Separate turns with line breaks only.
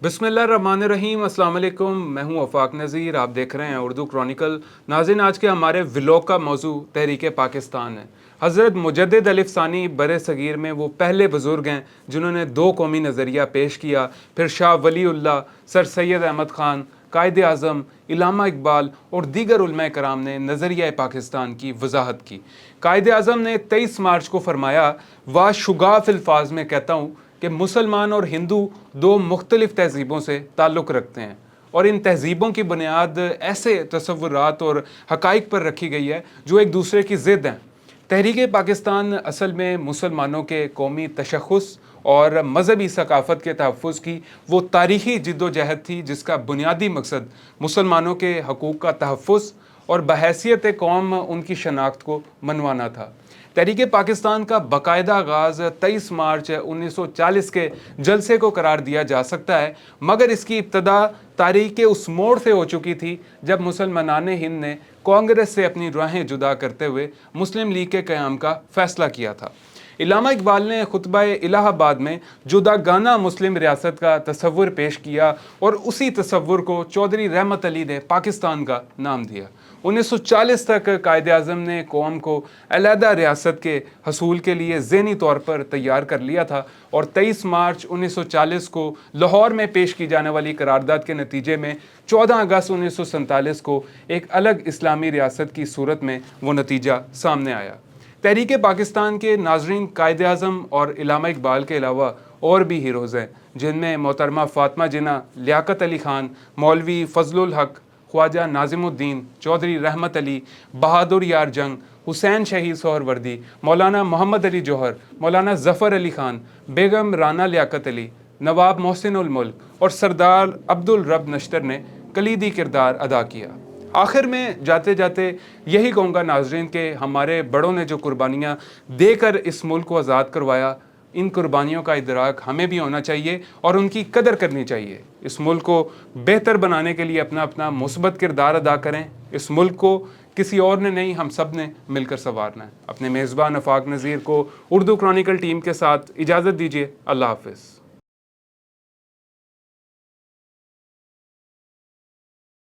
बिस्मिल्लाहिर्रहमानिर्रहीम। अस्सलाम वालेकुम। मैं हूं वफाक नज़ीर, आप देख रहे हैं उर्दू क्रॉनिकल। नाज़रीन, आज के हमारे व्लॉग का मौजू तहरीक पाकिस्तान है। हज़रत मुजद्दिद अलिफ सानी बर सग़ीर में वो पहले बुज़ुर्ग हैं जिन्होंने दो कौमी नज़रिया पेश किया। फिर शाह वलीउल्लाह, सर सैयद अहमद ख़ान, कायद आज़म, इल्लामा इकबाल और दीगर उलमा कराम ने नज़रिया पाकिस्तान की वजाहत की। कायद आज़म ने 23 मार्च को फरमाया, वा शुगाफ़ अल्फाज में कहता हूँ कि मुसलमान और हिंदू दो मुख्तलिफ तहज़ीबों से ताल्लुक़ रखते हैं और इन तहज़ीबों की बुनियाद ऐसे तसव्वुरात और हक़ाइक़ पर रखी गई है जो एक दूसरे की ज़िद हैं। तहरीक पाकिस्तान असल में मुसलमानों के कौमी तशख़्ख़ुस और मज़हबी सकाफ़त के तहफ़्फ़ुज़ की वो तारीख़ी जिद्दोजहद थी जिसका बुनियादी मकसद मुसलमानों के हकूक़ का तहफ़्फ़ुज़ और बहैसियत कौम उनकी शनाख्त को मनवाना था। तहरीक पाकिस्तान का बाकायदा आगाज़ 23 मार्च 1940 के जलसे को करार दिया जा सकता है, मगर इसकी इब्तदा तारीख़ के उस मोड़ से हो चुकी थी जब मुसलमानान हिंद ने कांग्रेस से अपनी राहें जुदा करते हुए मुस्लिम लीग के क़याम का फ़ैसला किया था। इल्लामा इकबाल ने खुतबा इलाहाबाद में जुदागाना मुस्लिम रियासत का तसव्वुर पेश किया और उसी तसव्वुर को चौधरी रहमत अली ने पाकिस्तान का नाम दिया। 1940 तक कायद आज़म ने कौम को अलहदा रियासत के हसूल के लिए ज़हनी तौर पर तैयार कर लिया था और 23 मार्च 1940 को लाहौर में पेश की जाने वाली करारदाद के नतीजे में 14 अगस्त 1947 को एक अलग इस्लामी रियासत की सूरत में वो नतीजा सामने आया। तहरीक पाकिस्तान के नाजरीन कायद आज़म और इल्लामा इकबाल के अलावा और भी हीरोज़ हैं, जिनमें मोहतरमा फ़ातिमा जिन्ना, लियाकत अली ख़ान, मौलवी फ़ज़लुल हक, ख्वाजा नाज़िमुद्दीन, चौधरी रहमत अली, बहादुर यार जंग, हुसैन शहीद सोहरवर्दी, मौलाना मोहम्मद अली जौहर, मौलाना ज़फ़र अली ख़ान, बेगम राना लियाकत अली, नवाब मोहसिन उल मुल्क और सरदार अब्दुल रब नश्तर ने कलीदी किरदार अदा किया। आखिर में जाते जाते यही कहूँगा नाज़रीन के हमारे बड़ों ने जो कुर्बानियाँ देकर इस मुल्क को आज़ाद करवाया, इन कुर्बानियों का इदराक हमें भी होना चाहिए और उनकी कदर करनी चाहिए। इस मुल्क को बेहतर बनाने के लिए अपना अपना मुस्बत किरदार अदा करें। इस मुल्क को किसी और ने नहीं, हम सब ने मिलकर संवारना है। अपने मेज़बान वफाक नज़ीर को उर्दू क्रॉनिकल टीम के साथ इजाज़त दीजिए। अल्लाह हाफ़िज़।